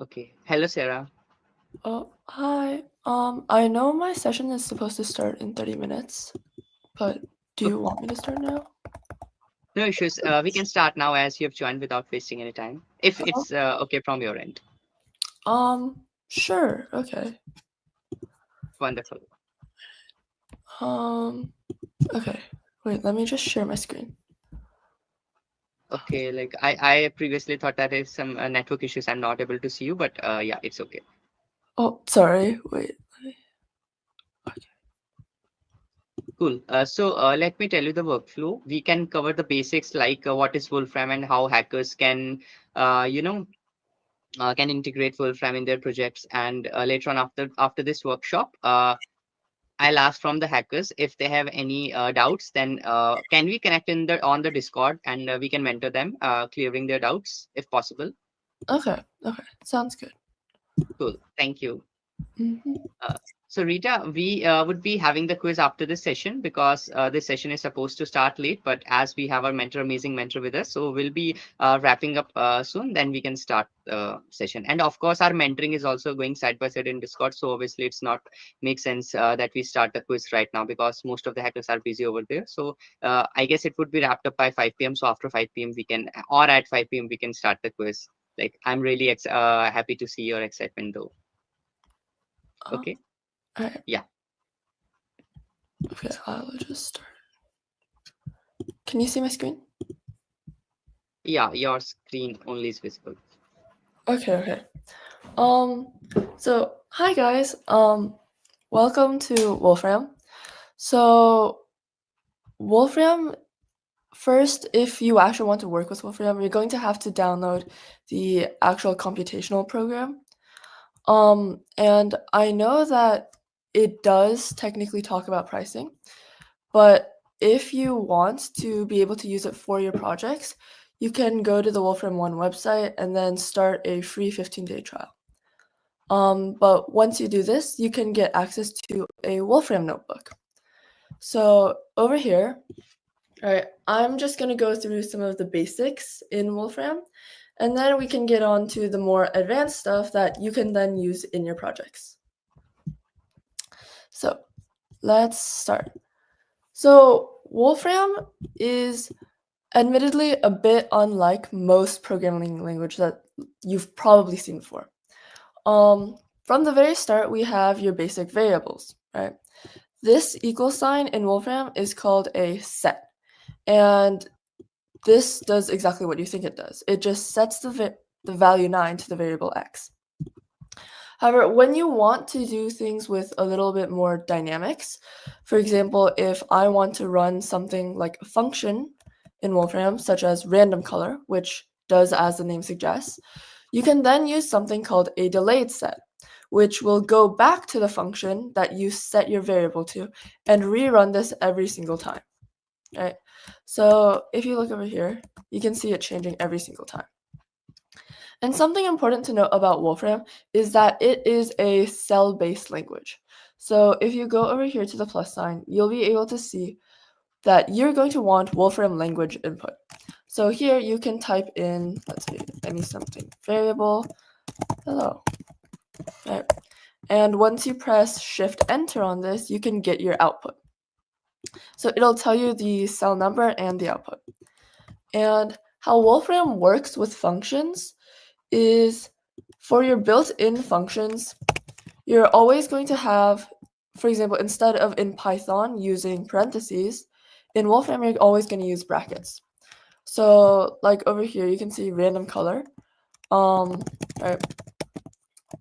Okay. Hello, Sarah. Oh, hi. I know my session is supposed to start in 30 minutes, but do Okay. you want me to start now? No issues. We can start now as you have joined without wasting any time. If Oh, it's okay from your end. sure. Okay. Wonderful. Um, okay. Wait, let me just share my screen. Okay. Like I previously thought that is some network issues. I'm not able to see you, but yeah, it's okay. Oh, sorry. Wait. Okay. Cool. Let me tell you the workflow. We can cover the basics like what is Wolfram and how hackers can, uh, you know, can integrate Wolfram in their projects. And later on, after this workshop, I'll ask from the hackers if they have any doubts. Then can we connect in the on the Discord and we can mentor them, clearing their doubts if possible. Okay. Okay. Sounds good. Cool. Thank you. Mm-hmm. Uh, so Rita, we would be having the quiz after this session because this session is supposed to start late. But as we have our mentor, amazing mentor with us, so we'll be wrapping up soon. Then we can start the session. And of course, our mentoring is also going side by side in Discord. So obviously, it's not make sense that we start the quiz right now because most of the hackers are busy over there. So I guess it would be wrapped up by 5 p.m. So after 5 p.m. we can, or at 5 p.m. we can start the quiz. Like I'm really happy to see your excitement though. Uh, Okay. alright. Yeah. Okay. I'll just start. Can you see my screen? Yeah, your screen only is visible. Okay. Okay. Um. So, hi guys. Welcome to Wolfram. So, Wolfram. First, if you actually want to work with Wolfram, you're going to have to download the actual computational program. And I know that it does technically talk about pricing, but if you want to be able to use it for your projects, you can go to the Wolfram 1 website and then start a free 15-day trial. But once you do this, you can get access to a Wolfram notebook. So over here, all right, I'm just going to go through some of the basics in Wolfram, and then we can get on to the more advanced stuff that you can then use in your projects. So let's start. So Wolfram is admittedly a bit unlike most programming language that you've probably seen before. From the very start, we have your basic variables, right? This equal sign in Wolfram is called a set. And this does exactly what you think it does. It just sets the value 9 to the variable x. However, when you want to do things with a little bit more dynamics, for example, if I want to run something like a function in Wolfram, such as random color, which does as the name suggests, you can then use something called a delayed set, which will go back to the function that you set your variable to and rerun this every single time. Right? So if you look over here, you can see it changing every single time. And something important to note about Wolfram is that it is a cell-based language. So if you go over here to the plus sign, you'll be able to see that you're going to want Wolfram language input. So here you can type in, let's see, any something variable, hello, right? And once you press Shift Enter on this, you can get your output. So it'll tell you the cell number and the output. And how Wolfram works with functions is for your built-in functions, you're always going to have, for example, instead of in Python using parentheses, in Wolfram you're always going to use brackets. So like over here, you can see random color right,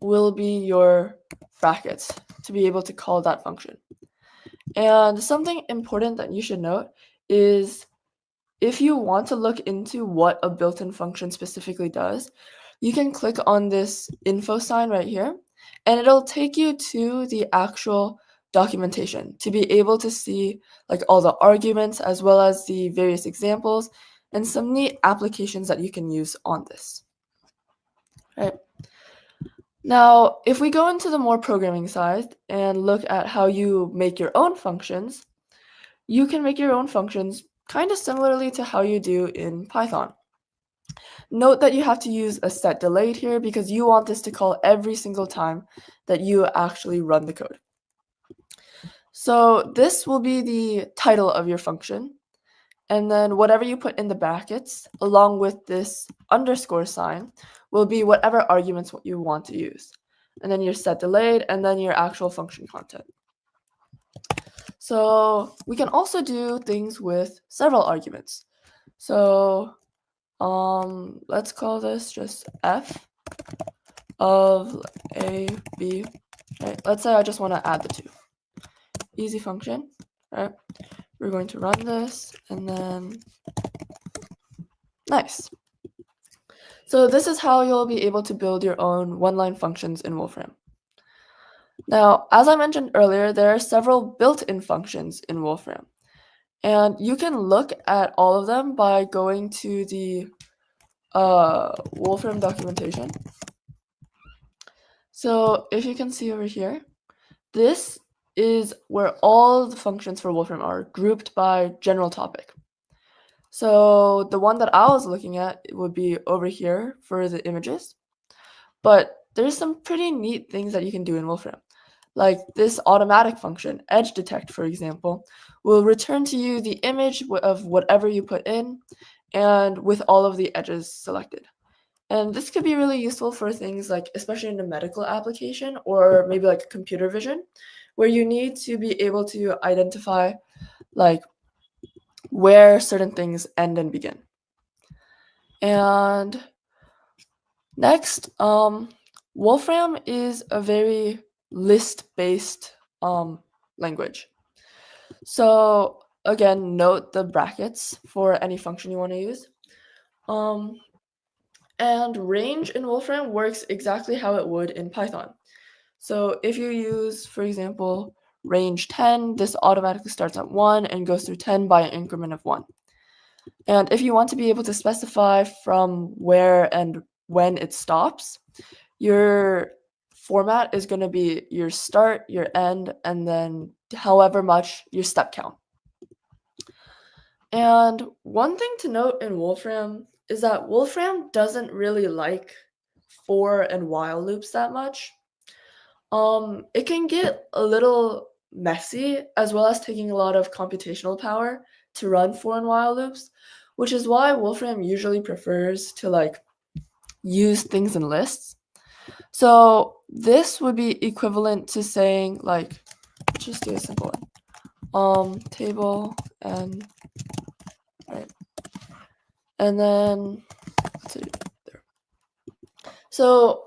will be your brackets to be able to call that function. And something important that you should note is if you want to look into what a built-in function specifically does, you can click on this info sign right here, and it'll take you to the actual documentation to be able to see like all the arguments as well as the various examples and some neat applications that you can use on this. Right. Now, if we go into the more programming side and look at how you make your own functions, you can make your own functions kind of similarly to how you do in Python. Note that you have to use a set delayed here because you want this to call every single time that you actually run the code. So this will be the title of your function. And then whatever you put in the brackets, along with this underscore sign, will be whatever arguments you want to use. And then your set delayed, and then your actual function content. So we can also do things with several arguments. So let's call this just f of a, b, right? Let's say I just want to add the two. Easy function, right? We're going to run this, and then nice. So this is how you'll be able to build your own one-line functions in Wolfram. Now, as I mentioned earlier, there are several built-in functions in Wolfram. And you can look at all of them by going to the Wolfram documentation. So if you can see over here, this is where all the functions for Wolfram are grouped by general topic. So the one that I was looking at would be over here for the images. But there's some pretty neat things that you can do in Wolfram. Like this automatic function, edge detect, for example, will return to you the image of whatever you put in and with all of the edges selected. And this could be really useful for things like, especially in a medical application or maybe like computer vision, where you need to be able to identify like where certain things end and begin. And next, Wolfram is a very list-based language. So again, note the brackets for any function you want to use. And range in Wolfram works exactly how it would in Python. So if you use, for example, range 10, this automatically starts at 1 and goes through 10 by an increment of 1. And if you want to be able to specify from where and when it stops, your format is going to be your start, your end, and then however much your step count. And one thing to note in Wolfram is that Wolfram doesn't really like for and while loops that much. It can get a little messy, as well as taking a lot of computational power to run for and while loops, which is why Wolfram usually prefers to like use things in lists. So this would be equivalent to saying like, just do a simple one, table and right, and then let's see there. So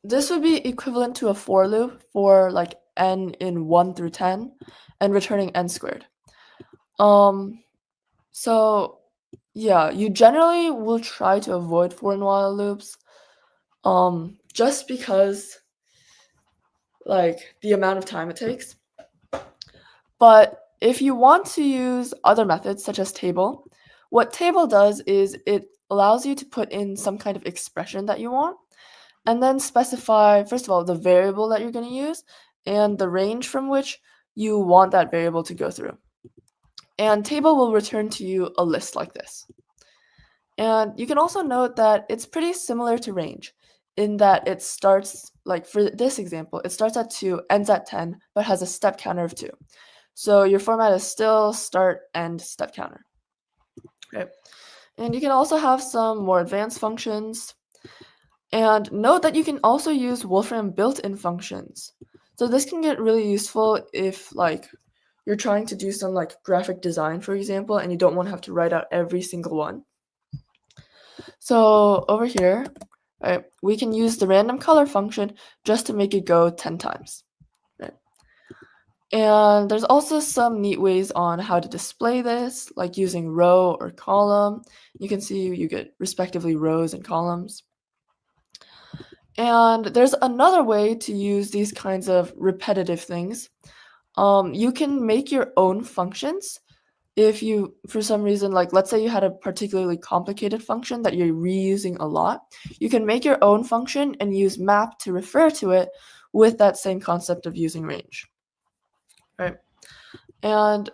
this would be equivalent to a for loop for like n in 1 through 10 and returning n squared. So yeah, you generally will try to avoid for and while loops just because like the amount of time it takes. But if you want to use other methods such as table, what table does is it allows you to put in some kind of expression that you want and then specify, first of all, the variable that you're going to use and the range from which you want that variable to go through. And table will return to you a list like this. And you can also note that it's pretty similar to range in that it starts, like for this example, it starts at 2, ends at 10, but has a step counter of 2. So your format is still start, end, step counter. Okay. And you can also have some more advanced functions. And note that you can also use Wolfram built-in functions. So this can get really useful if like you're trying to do some like graphic design, for example, and you don't want to have to write out every single one. So over here, right, we can use the random color function just to make it go 10 times. Right? And there's also some neat ways on how to display this, like using row or column. You can see you get respectively rows and columns. And there's another way to use these kinds of repetitive things. You can make your own functions. If you, for some reason, like let's say you had a particularly complicated function that you're reusing a lot, you can make your own function and use map to refer to it with that same concept of using range. Right? And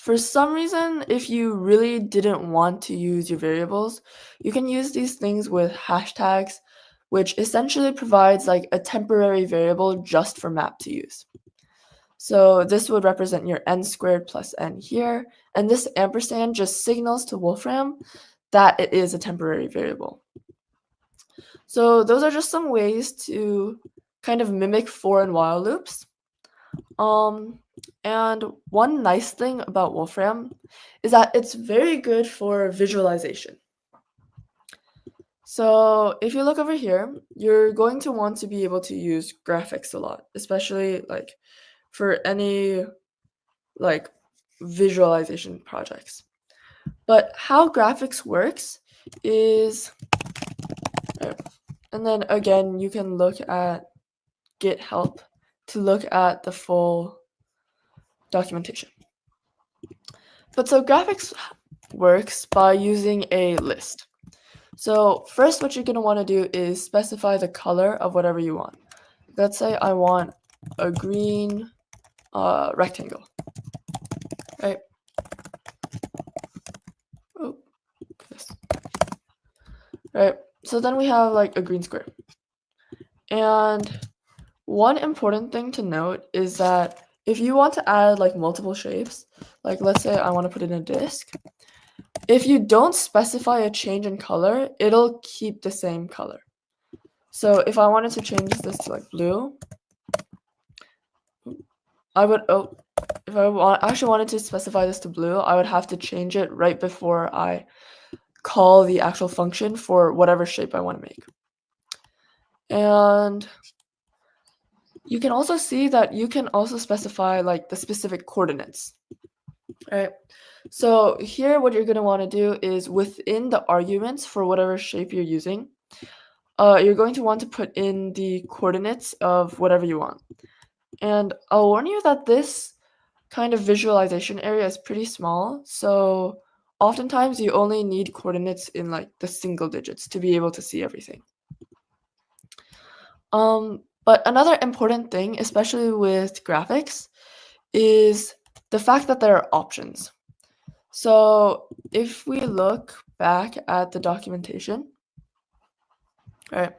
For some reason, if you really didn't want to use your variables, you can use these things with hashtags, which essentially provides like a temporary variable just for map to use. So this would represent your n squared plus n here, and this ampersand just signals to Wolfram that it is a temporary variable. So those are just some ways to kind of mimic for and while loops. And one nice thing about Wolfram is that it's very good for visualization. So if you look over here, you're going to want to be able to use graphics a lot, especially like for any like visualization projects. But how graphics works is, and then again, you can look at Git help to look at the full documentation. But so graphics works by using a list. So first what you're going to want to do is specify the color of whatever you want. Let's say I want a green rectangle, right? Oh, yes. Right, so then we have like a green square. And one important thing to note is that if you want to add like multiple shapes, like let's say I want to put in a disk, if you don't specify a change in color, it'll keep the same color. So if I wanted to change this to like blue, I would, if I actually wanted to specify this to blue, I would have to change it right before I call the actual function for whatever shape I want to make. And you can also see that you can also specify like the specific coordinates, right? So here what you're going to want to do is within the arguments for whatever shape you're using, you're going to want to put in the coordinates of whatever you want. And I'll warn you that this kind of visualization area is pretty small, so oftentimes you only need coordinates in like the single digits to be able to see everything. But another important thing, especially with graphics, is the fact that there are options. So if we look back at the documentation, right,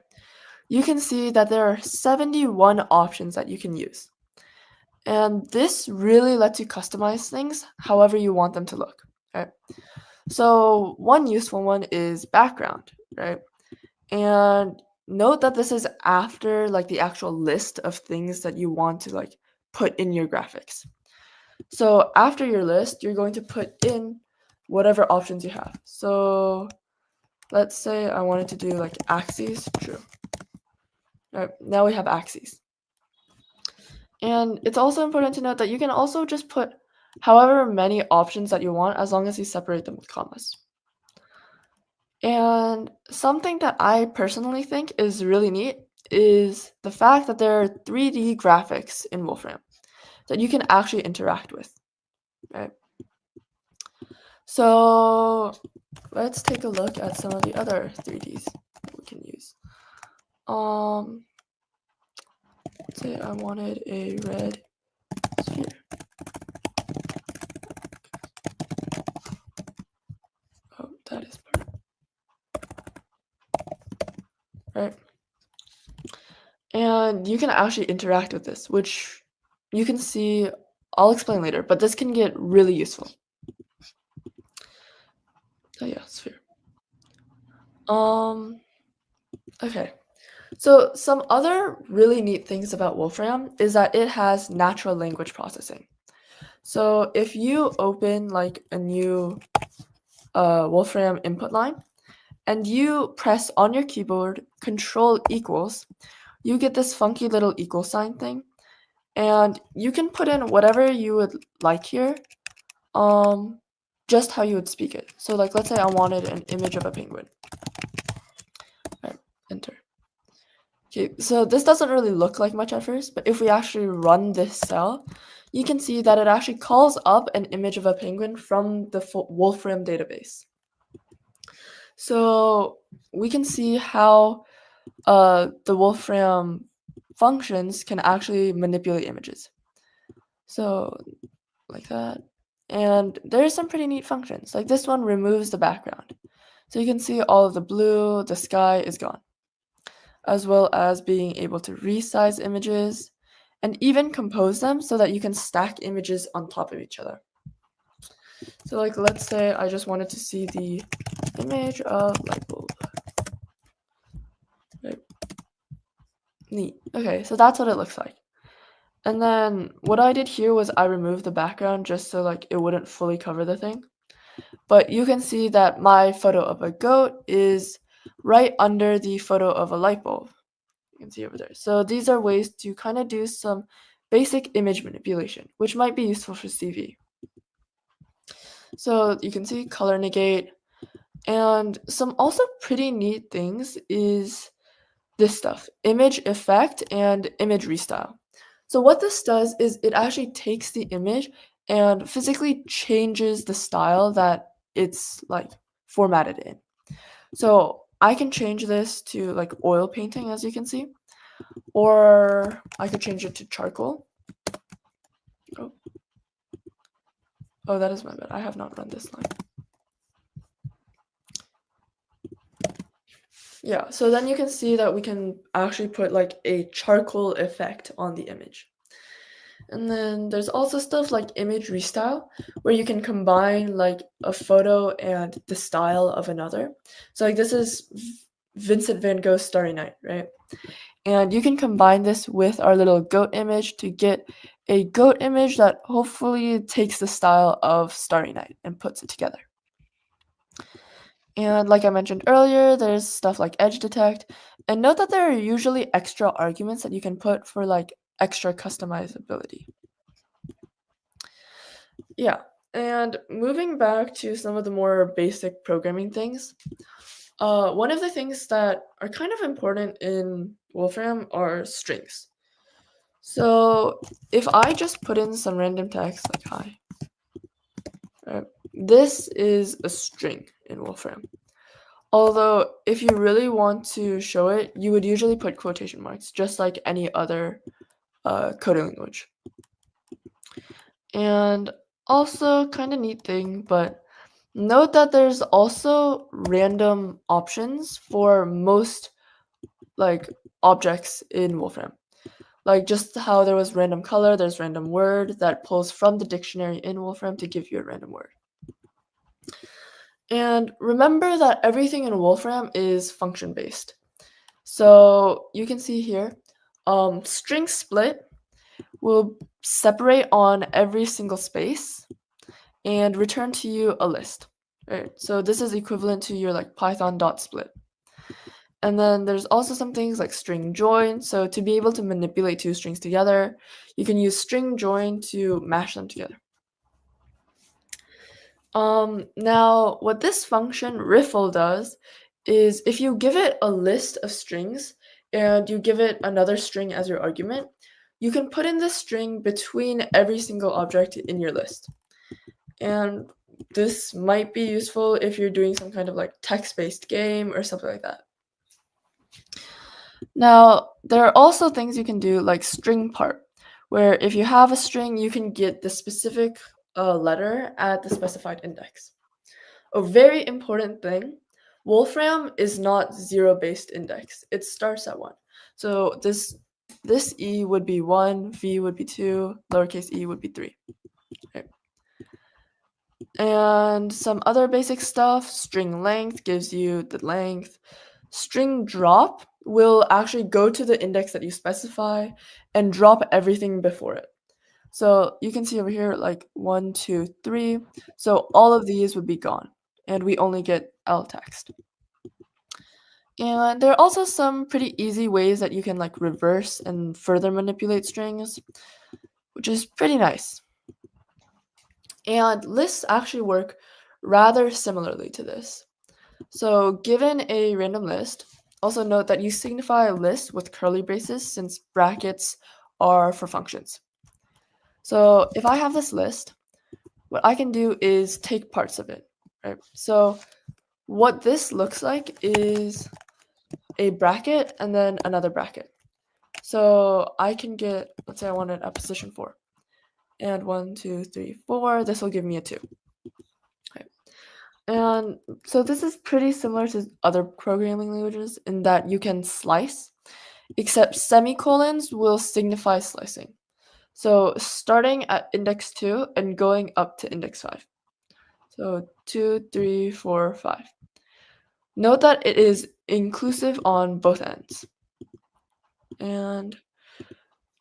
you can see that there are 71 options that you can use. And this really lets you customize things however you want them to look, right? So one useful one is background, right? And note that this is after like the actual list of things that you want to like put in your graphics. So after your list, you're going to put in whatever options you have. So let's say I wanted to do like axes, true. All right, now we have axes. And it's also important to note that you can also just put however many options that you want as long as you separate them with commas. And something that I personally think is really neat is the fact that there are 3D graphics in Wolfram that you can actually interact with, right? So let's take a look at some of the other 3Ds that we can use. Let's say I wanted a red sphere. Oh, that is part. Right. And you can actually interact with this, which you can see, I'll explain later, but this can get really useful. Oh yeah, sphere. Okay. So some other really neat things about Wolfram is that it has natural language processing. So if you open like a new Wolfram input line and you press on your keyboard Control equals, you get this funky little equal sign thing, and you can put in whatever you would like here, just how you would speak it. So like let's say I wanted an image of a penguin. All right, enter. Okay, so this doesn't really look like much at first, but if we actually run this cell, you can see that it actually calls up an image of a penguin from the Wolfram database. So we can see how the Wolfram functions can actually manipulate images. So like that, And there's some pretty neat functions. Like this one removes the background. So you can see all of the blue, the sky is gone, as well as being able to resize images and even compose them so that you can stack images on top of each other. So like, let's say I just wanted to see the image of light bulb. Right. Neat. Okay, so that's what it looks like. And then what I did here was I removed the background just so like it wouldn't fully cover the thing. But you can see that my photo of a goat is right under the photo of a light bulb. You can see over there. So these are ways to kind of do some basic image manipulation, which might be useful for CV. So you can see color negate, and some also pretty neat things is this stuff, image effect and image restyle. So what this does is it actually takes the image and physically changes the style that it's like formatted in. So I can change this to like oil painting, as you can see, or I could change it to charcoal. Oh, that is my bad. I have not run this line. Yeah, so then you can see that we can actually put like a charcoal effect on the image. And then there's also stuff like image restyle, where you can combine like a photo and the style of another. So like this is Vincent van Gogh's Starry Night, right? And you can combine this with our little goat image to get a goat image that hopefully takes the style of Starry Night and puts it together. And like I mentioned earlier, there's stuff like edge detect. And note that there are usually extra arguments that you can put for like extra customizability. Yeah, and moving back to some of the more basic programming things, one of the things that are kind of important in Wolfram are strings. So if I just put in some random text like hi, this is a string in Wolfram. Although if you really want to show it, you would usually put quotation marks, just like any other coding language. And also kind of neat thing, but note that there's also random options for most like objects in Wolfram. Like just how there was random color, there's random word that pulls from the dictionary in Wolfram to give you a random word. And remember that everything in Wolfram is function based. So you can see here, string split will separate on every single space and return to you a list. Right? So this is equivalent to your like python.split. And then there's also some things like string join. So to be able to manipulate two strings together, you can use string join to mash them together. Now, what this function riffle does is if you give it a list of strings and you give it another string as your argument, you can put in this string between every single object in your list. And this might be useful if you're doing some kind of like text-based game or something like that. Now, there are also things you can do like string part, where if you have a string, you can get the specific letter at the specified index. A very important thing, Wolfram is not zero-based index. It starts at 1. So this E would be 1, V would be 2, lowercase e would be 3. Okay. And some other basic stuff, string length gives you the length. String drop will actually go to the index that you specify and drop everything before it. So you can see over here like 1, 2, 3. So all of these would be gone and we only get L text. And there are also some pretty easy ways that you can like reverse and further manipulate strings, which is pretty nice. And lists actually work rather similarly to this. So given a random list, also note that you signify a list with curly braces since brackets are for functions. So if I have this list, what I can do is take parts of it, right? So what this looks like is a bracket and then another bracket. So I can get, let's say I wanted a position 4. and 1, 2, 3, 4. This will give me a 2. Okay. And so this is pretty similar to other programming languages in that you can slice, except semicolons will signify slicing. So starting at index 2 and going up to index 5. So 2, 3, 4, 5. Note that it is inclusive on both ends. And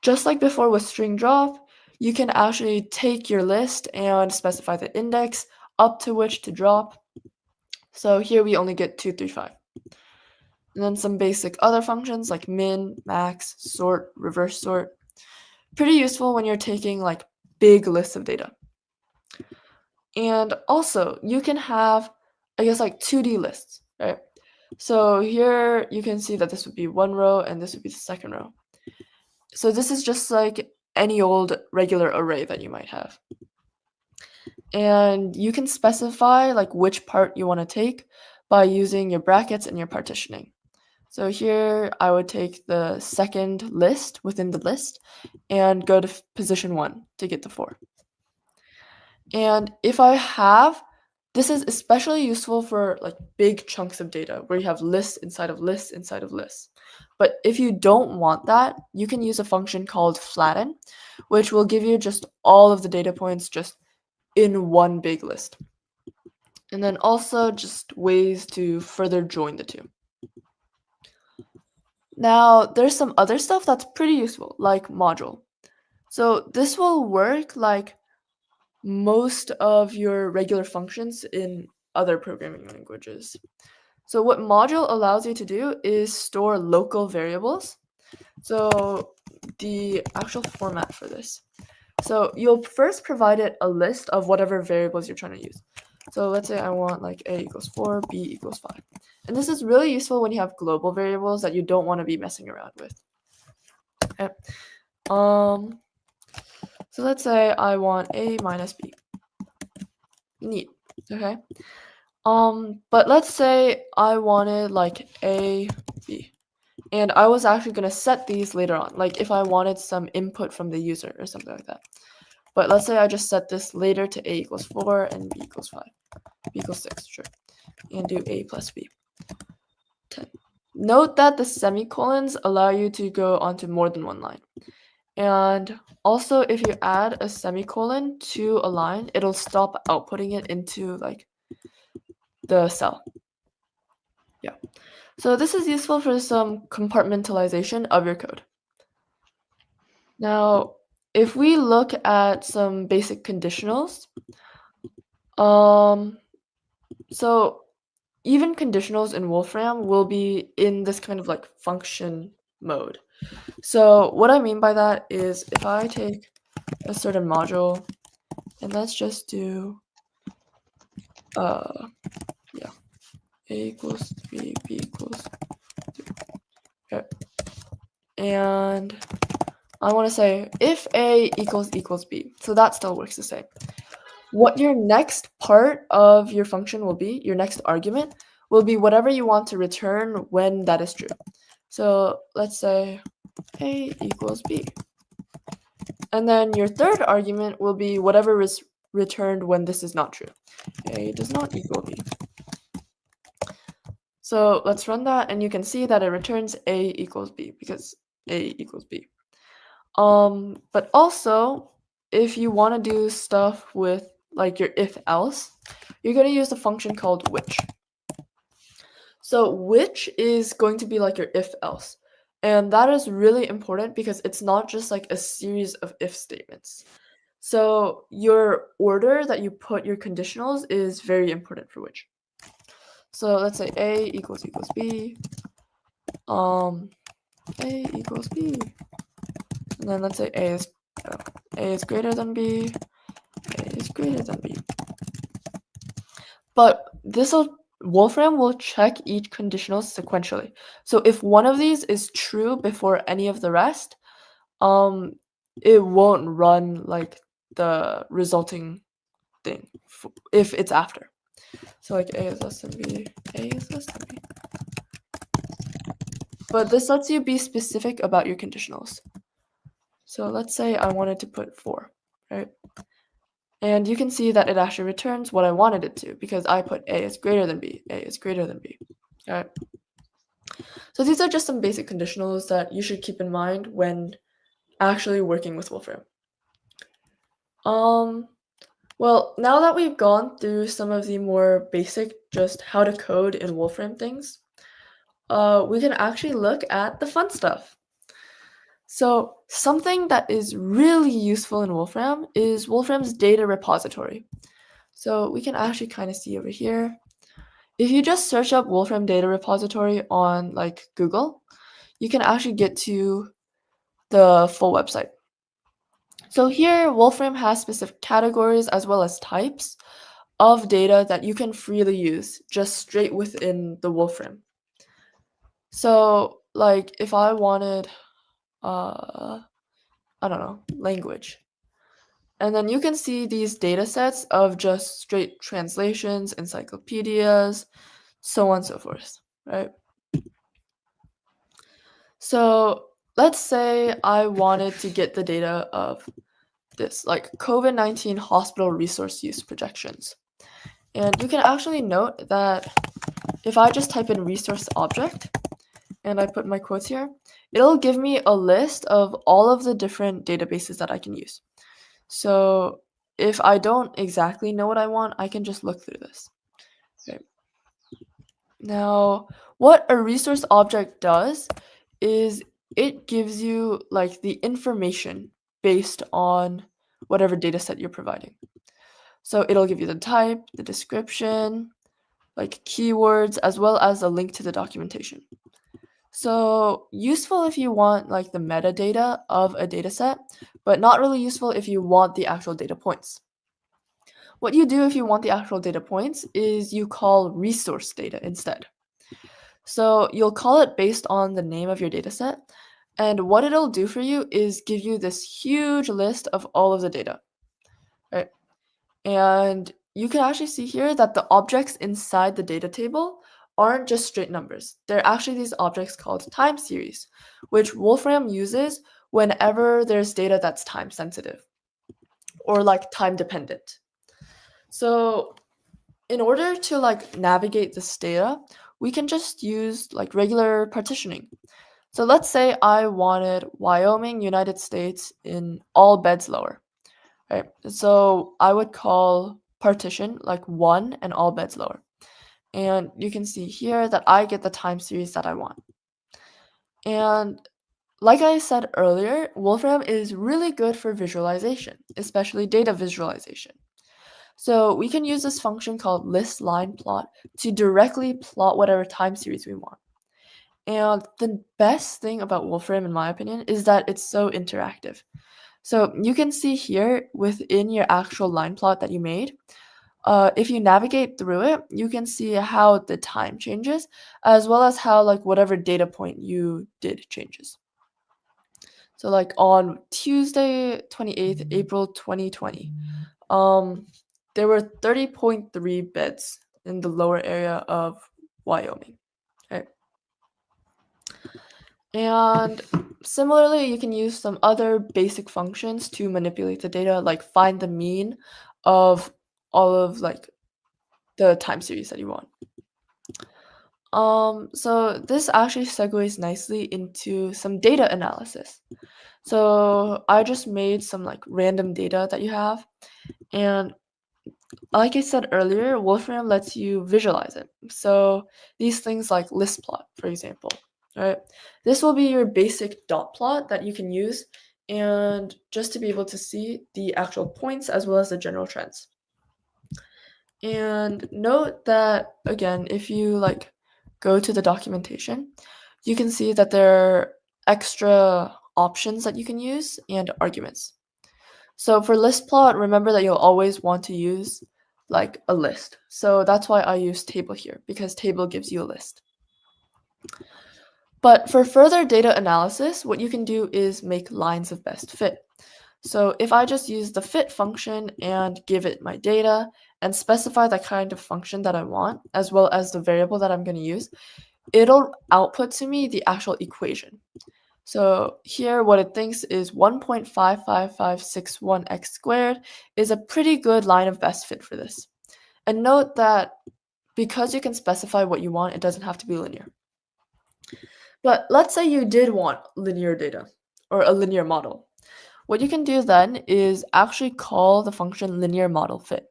just like before with string drop, you can actually take your list and specify the index up to which to drop. So here we only get 2, 3, 5. And then some basic other functions like min, max, sort, reverse sort. Pretty useful when you're taking like big lists of data. And also, you can have, I guess, like 2D lists, right? So here you can see that this would be one row and this would be the second row. So this is just like any old regular array that you might have. And you can specify like which part you want to take by using your brackets and your partitioning. So here I would take the second list within the list and go to position 1 to get the 4. And if I have, this is especially useful for like big chunks of data where you have lists inside of lists inside of lists. But if you don't want that, you can use a function called flatten, which will give you just all of the data points just in one big list. And then also just ways to further join the two. Now, there's some other stuff that's pretty useful, like module. So this will work like most of your regular functions in other programming languages. So what module allows you to do is store local variables. So the actual format for this. So you'll first provide it a list of whatever variables you're trying to use. So let's say I want like a equals 4, b equals 5. And this is really useful when you have global variables that you don't want to be messing around with. Okay. So let's say I want a minus b. Neat. Okay. But let's say I wanted like a, b. And I was actually going to set these later on, like if I wanted some input from the user or something like that. But let's say I just set this later to a equals 4 and b equals 5. B equals 6, sure. And do a plus b. 10. Note that the semicolons allow you to go onto more than one line. And also, if you add a semicolon to a line, it'll stop outputting it into like the cell. Yeah. So this is useful for some compartmentalization of your code. Now, if we look at some basic conditionals, so even conditionals in Wolfram will be in this kind of like function mode. So what I mean by that is if I take a certain module and let's just do yeah, a equals 3, b equals 3. Okay. And I want to say if a equals b. So that still works the same. What your next part of your function will be, your next argument, will be whatever you want to return when that is true. So let's say a equals b. And then your third argument will be whatever is returned when this is not true. A does not equal b. So let's run that, and you can see that it returns a equals b because a equals b. But also, if you want to do stuff with like your if else, you're going to use a function called which. So which is going to be like your if else. And that is really important because it's not just like a series of if statements. So your order that you put your conditionals is very important for which. So let's say a equals b. A equals b. And then let's say a is greater than b. A is greater than b. But Wolfram will check each conditional sequentially. So if one of these is true before any of the rest, it won't run like the resulting thing if it's after. So like a is less than b, a is less than b. But this lets you be specific about your conditionals. So let's say I wanted to put 4. right? And you can see that it actually returns what I wanted it to because I put A is greater than B, A is greater than B, all right? So these are just some basic conditionals that you should keep in mind when actually working with Wolfram. Well, now that we've gone through some of the more basic, just how to code in Wolfram things, we can actually look at the fun stuff. So something that is really useful in Wolfram is Wolfram's data repository. So we can actually kind of see over here. If you just search up Wolfram data repository on like Google, you can actually get to the full website. So here, Wolfram has specific categories as well as types of data that you can freely use just straight within the Wolfram. So like if I wanted, I don't know, language. And then you can see these data sets of just straight translations, encyclopedias, so on and so forth, right? So let's say I wanted to get the data of this, like COVID-19 hospital resource use projections. And you can actually note that if I just type in resource object and I put my quotes here, it'll give me a list of all of the different databases that I can use. So if I don't exactly know what I want, I can just look through this. Okay. Now, what a resource object does is it gives you like the information based on whatever data set you're providing. So it'll give you the type, the description, like keywords, as well as a link to the documentation. So useful if you want like the metadata of a data set, but not really useful if you want the actual data points. What you do if you want the actual data points is you call resource data instead. So you'll call it based on the name of your data set, and what it'll do for you is give you this huge list of all of the data, right? And you can actually see here that the objects inside the data table aren't just straight numbers. They're actually these objects called time series, which Wolfram uses whenever there's data that's time sensitive or like time dependent. So in order to like navigate this data, we can just use like regular partitioning. So let's say I wanted Wyoming, United States in all beds lower, right? So I would call partition like 1 and all beds lower. And you can see here that I get the time series that I want. And like I said earlier, Wolfram is really good for visualization, especially data visualization. So we can use this function called listLinePlot to directly plot whatever time series we want. And the best thing about Wolfram, in my opinion, is that it's so interactive. So you can see here within your actual line plot that you made, if you navigate through it, you can see how the time changes, as well as how like whatever data point you did changes. So like on Tuesday, 28th April 2020, there were 30.3 beds in the lower area of Wyoming. Right? And similarly, you can use some other basic functions to manipulate the data, like find the mean of all of like the time series that you want. So this actually segues nicely into some data analysis. So I just made some like random data that you have, and like I said earlier, Wolfram lets you visualize it. So these things like list plot, for example, right? This will be your basic dot plot that you can use and just to be able to see the actual points as well as the general trends. And note that, again, if you like go to the documentation, you can see that there are extra options that you can use and arguments. So for list plot, remember that you'll always want to use like a list. So that's why I use table here, because table gives you a list. But for further data analysis, what you can do is make lines of best fit. So if I just use the fit function and give it my data and specify the kind of function that I want, as well as the variable that I'm going to use, it'll output to me the actual equation. So here what it thinks is 1.55561x squared is a pretty good line of best fit for this. And note that because you can specify what you want, it doesn't have to be linear. But let's say you did want linear data or a linear model. What you can do then is actually call the function linear model fit.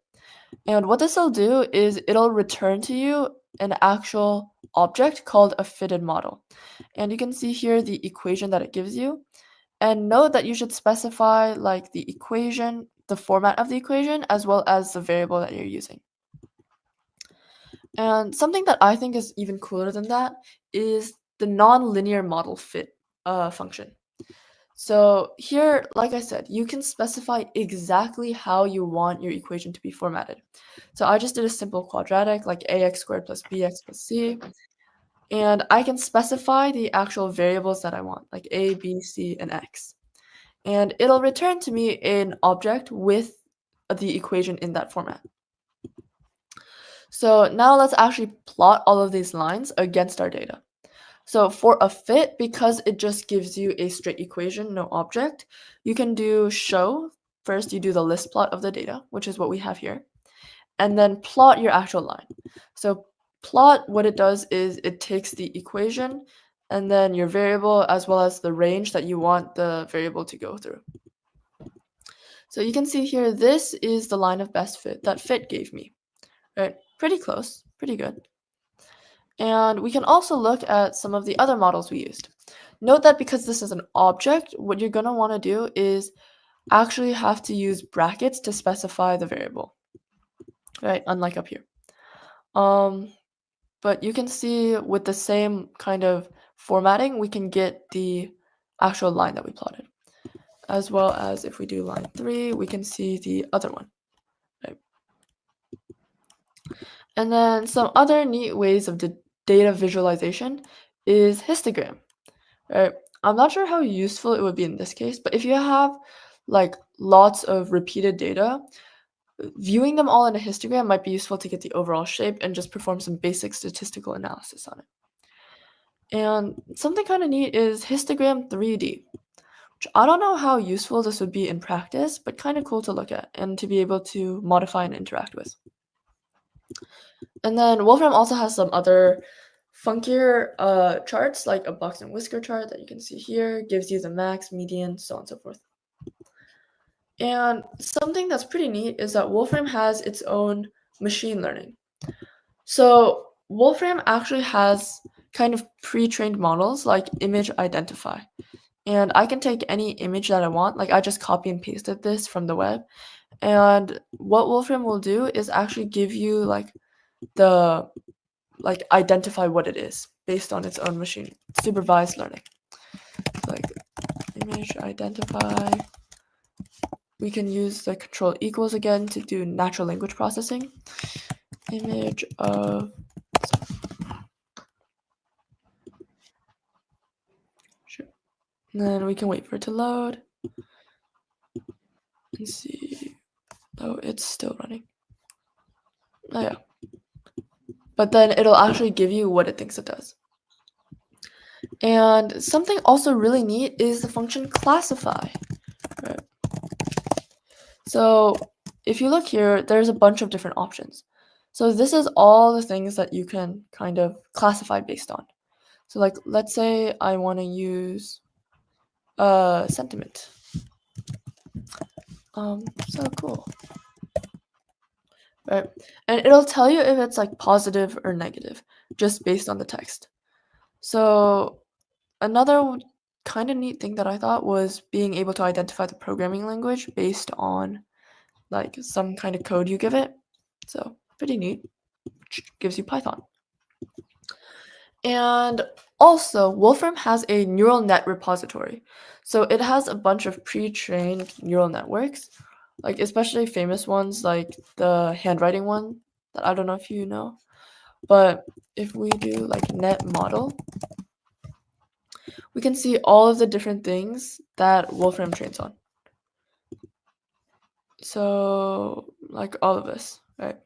And what this will do is it'll return to you an actual object called a fitted model. And you can see here the equation that it gives you. And note that you should specify like the equation, the format of the equation, as well as the variable that you're using. And something that I think is even cooler than that is the nonlinear model fit function. So here, like I said, you can specify exactly how you want your equation to be formatted. So I just did a simple quadratic like ax squared plus bx plus c. And I can specify the actual variables that I want, like a, b, c, and x. And it'll return to me an object with the equation in that format. So now let's actually plot all of these lines against our data. So for a fit, because it just gives you a straight equation, no object, you can do show. First, you do the list plot of the data, which is what we have here, and then plot your actual line. So plot, what it does is it takes the equation and then your variable as well as the range that you want the variable to go through. So you can see here, this is the line of best fit that fit gave me, right? Pretty close, pretty good. And we can also look at some of the other models we used. Note that because this is an object, what you're going to want to do is actually have to use brackets to specify the variable, right? Unlike up here. But you can see with the same kind of formatting, we can get the actual line that we plotted. As well as if we do line 3, we can see the other one, right? And then some other neat ways of the data visualization is histogram, right? I'm not sure how useful it would be in this case, but if you have like lots of repeated data, viewing them all in a histogram might be useful to get the overall shape and just perform some basic statistical analysis on it. And something kind of neat is histogram 3D, which I don't know how useful this would be in practice, but kind of cool to look at and to be able to modify and interact with. And then Wolfram also has some other funkier charts, like a box and whisker chart that you can see here, gives you the max, median, so on and so forth. And something that's pretty neat is that Wolfram has its own machine learning. So Wolfram actually has kind of pre-trained models like image identify. And I can take any image that I want, like I just copy and pasted this from the web. And what Wolfram will do is actually give you like the identify what it is based on its own machine supervised learning. Like image identify. We can use the control equals again to do natural language processing. Image of sure. And then we can wait for it to load and see. Oh, it's still running. Oh yeah. But then it'll actually give you what it thinks it does. And something also really neat is the function classify. Right. So if you look here, there's a bunch of different options. So this is all the things that you can kind of classify based on. So like, let's say I want to use sentiment. So cool. Right. And it'll tell you if it's like positive or negative, just based on the text. So another kind of neat thing that I thought was being able to identify the programming language based on like some kind of code you give it. So pretty neat, which gives you Python. And also, Wolfram has a neural net repository. So it has a bunch of pre-trained neural networks, like especially famous ones like the handwriting one that I don't know if you know. But if we do like net model, we can see all of the different things that Wolfram trains on. So like all of this, right?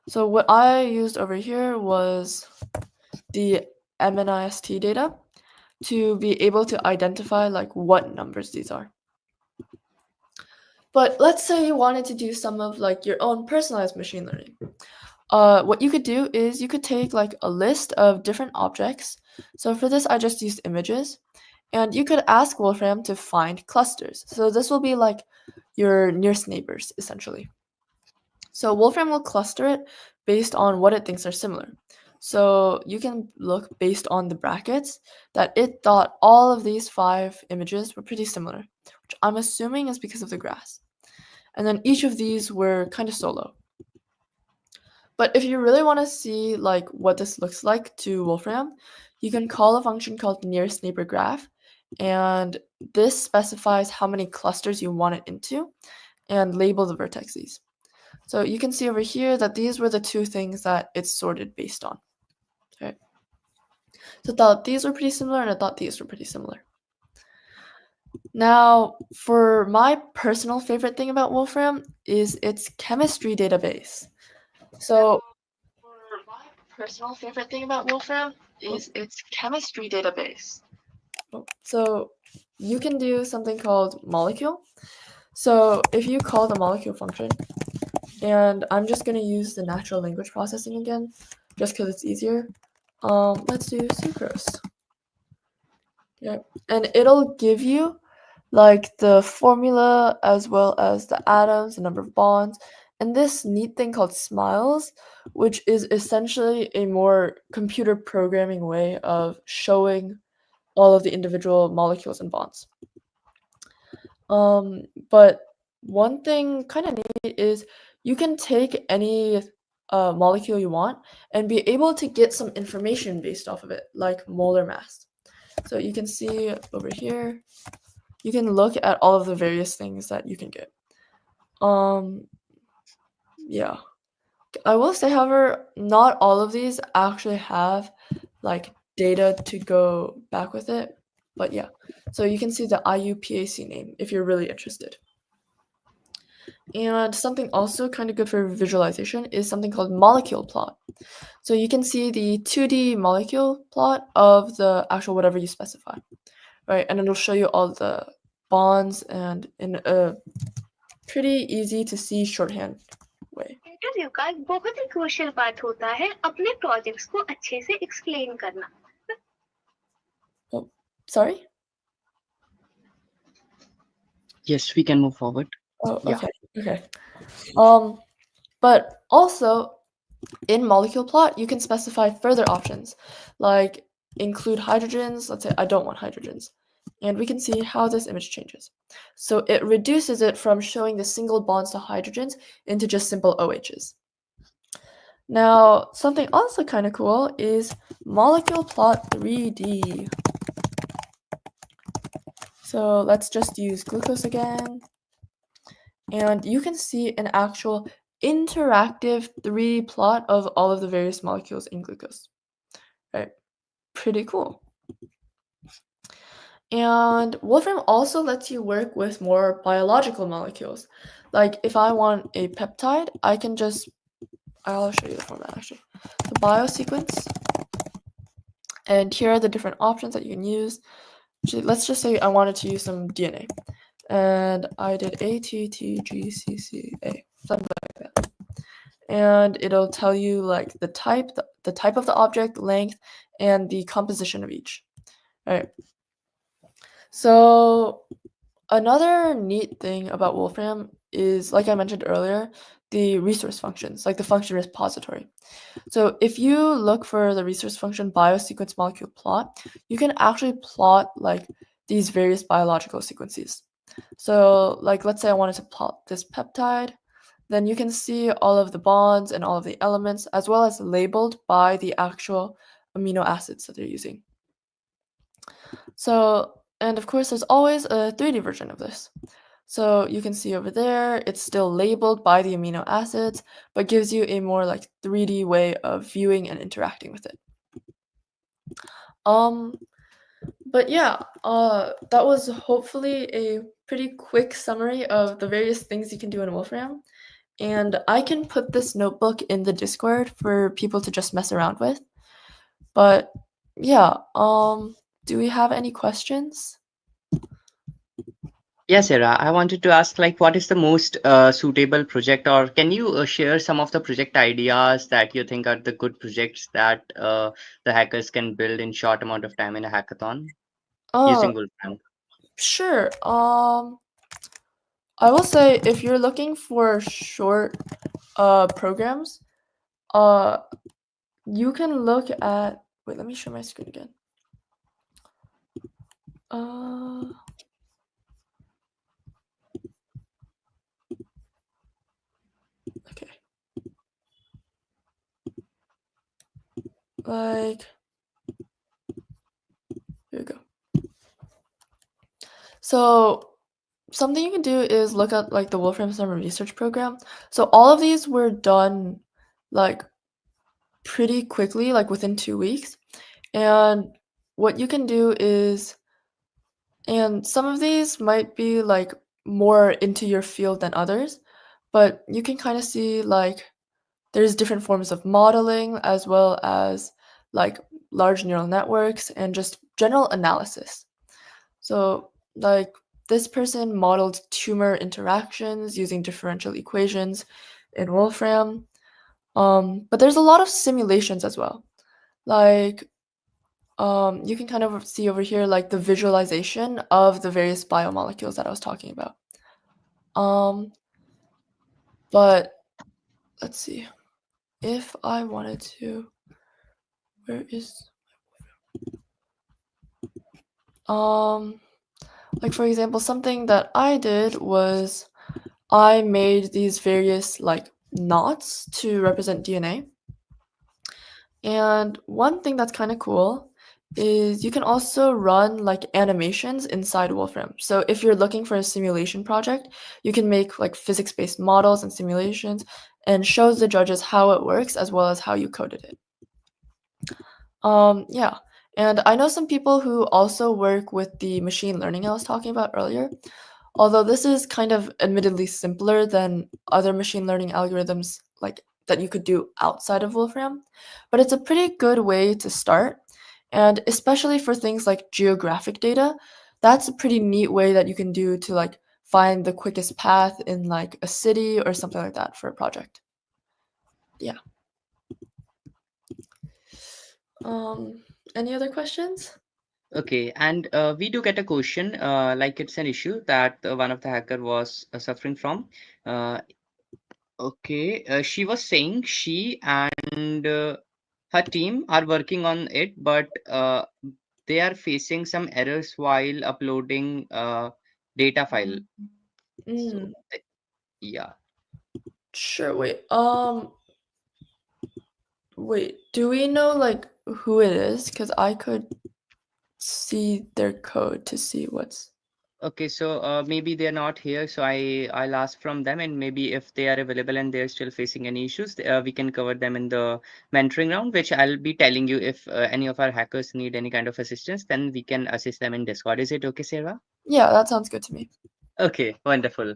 So what I used over here was the MNIST data to be able to identify like what numbers these are. But let's say you wanted to do some of like your own personalized machine learning. What you could do is you could take like a list of different objects. So for this, I just used images. And you could ask Wolfram to find clusters. So this will be like your nearest neighbors, essentially. So Wolfram will cluster it based on what it thinks are similar. So you can look based on the brackets that it thought all of these 5 images were pretty similar, which I'm assuming is because of the grass. And then each of these were kind of solo. But if you really want to see like what this looks like to Wolfram, you can call a function called nearest neighbor graph, and this specifies how many clusters you want it into and label the vertices. So you can see over here that these were the 2 things that it's sorted based on. Okay. So I thought these were pretty similar, and I thought these were pretty similar. Now, for my personal favorite thing about Wolfram is its chemistry database. So my personal favorite thing about Wolfram is its chemistry database. So you can do something called molecule. So if you call the molecule function, and I'm just going to use the natural language processing again, just because it's easier. Let's do sucrose. Yeah, and it'll give you like the formula as well as the atoms, the number of bonds, and this neat thing called smiles, which is essentially a more computer programming way of showing all of the individual molecules and bonds. But one thing kind of neat is you can take any molecule you want and be able to get some information based off of it, like molar mass. So you can see over here, you can look at all of the various things that you can get. Yeah. I will say, however, not all of these actually have like data to go back with it. But yeah, so you can see the IUPAC name if you're really interested. And something also kind of good for visualization is something called molecule plot. So you can see the 2D molecule plot of the actual whatever you specify, right? And it'll show you all the bonds and in a pretty easy to see shorthand way. Interview का एक बहुत ही crucial part होता है अपने projects को अच्छे से explain करना. Oh, sorry? Yes, we can move forward. Oh, Yeah. okay. But also in molecule plot, you can specify further options, like include hydrogens. Let's say I don't want hydrogens. And we can see how this image changes. So it reduces it from showing the single bonds to hydrogens into just simple OHs. Now, something also kind of cool is molecule plot 3D. So let's just use glucose again. And you can see an actual interactive 3D plot of all of the various molecules in glucose. Right? Pretty cool. And Wolfram also lets you work with more biological molecules. Like if I want a peptide, I'll show you the format actually. The biosequence. And here are the different options that you can use. Actually, let's just say I wanted to use some DNA. And I did ATTGCCA, something like that. And it'll tell you like the type of the object, length, and the composition of each. All right. So another neat thing about Wolfram is, like I mentioned earlier, the resource functions, like the function repository. So if you look for the resource function biosequence molecule plot, you can actually plot like these various biological sequences. So like let's say I wanted to plot this peptide, then you can see all of the bonds and all of the elements as well as labeled by the actual amino acids that they're using. So, and of course there's always a 3D version of this. So you can see over there, it's still labeled by the amino acids, but gives you a more like 3D way of viewing and interacting with it. But yeah, that was hopefully a pretty quick summary of the various things you can do in Wolfram. And I can put this notebook in the Discord for people to just mess around with. But yeah, do we have any questions? Yes, Sarah, I wanted to ask, like, what is the most suitable project, or can you share some of the project ideas that you think are the good projects that the hackers can build in short amount of time in a hackathon using Wolfram? Sure. I will say if you're looking for short programs, you can look at, wait, let me share my screen again. Okay. Like, here we go. So something you can do is look at like the Wolfram Summer Research Program. So all of these were done like pretty quickly, like within 2 weeks. And what you can do is, and some of these might be like more into your field than others, but you can kind of see like there's different forms of modeling as well as like large neural networks and just general analysis. So like this person modeled tumor interactions using differential equations in Wolfram. But there's a lot of simulations as well. Like you can kind of see over here like the visualization of the various biomolecules that I was talking about. But let's see. If I wanted to, where is like for example, something that I did was I made these various like knots to represent DNA. And one thing that's kind of cool is you can also run like animations inside Wolfram. So if you're looking for a simulation project, you can make like physics-based models and simulations and shows the judges how it works as well as how you coded it. Yeah. And I know some people who also work with the machine learning I was talking about earlier. Although this is kind of admittedly simpler than other machine learning algorithms like that you could do outside of Wolfram, but it's a pretty good way to start. And especially for things like geographic data, that's a pretty neat way that you can do to like find the quickest path in like a city or something like that for a project. Yeah. Any other questions? Okay, and we do get a question, like it's an issue that one of the hacker was suffering from. Uh, okay, she was saying she and her team are working on it, but they are facing some errors while uploading data file. So yeah. Sure. Wait. Do we know like who it is? Because I could see their code to see what's. Okay, so maybe they're not here, so I'll ask from them, and maybe if they are available and they're still facing any issues, we can cover them in the mentoring round, which I'll be telling you if any of our hackers need any kind of assistance, then we can assist them in Discord. Is it okay, Sarah? Yeah, that sounds good to me. Okay, wonderful.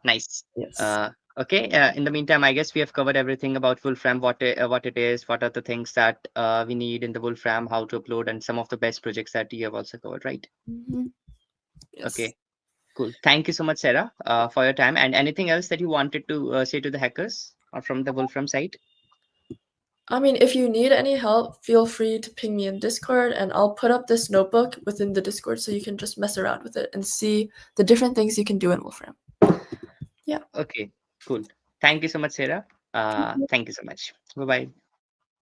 Nice. Yes. Okay. In the meantime, I guess we have covered everything about Wolfram, what it is, what are the things that we need in the Wolfram, how to upload, and some of the best projects that you have also covered, right? Yes. Okay. Cool. Thank you so much, Sarah, for your time. And anything else that you wanted to say to the hackers or from the Wolfram side? I mean, if you need any help, feel free to ping me in Discord, and I'll put up this notebook within the Discord so you can just mess around with it and see the different things you can do in Wolfram. Yeah. Okay, cool. Thank you so much, Sarah. Thank you so much. Bye-bye.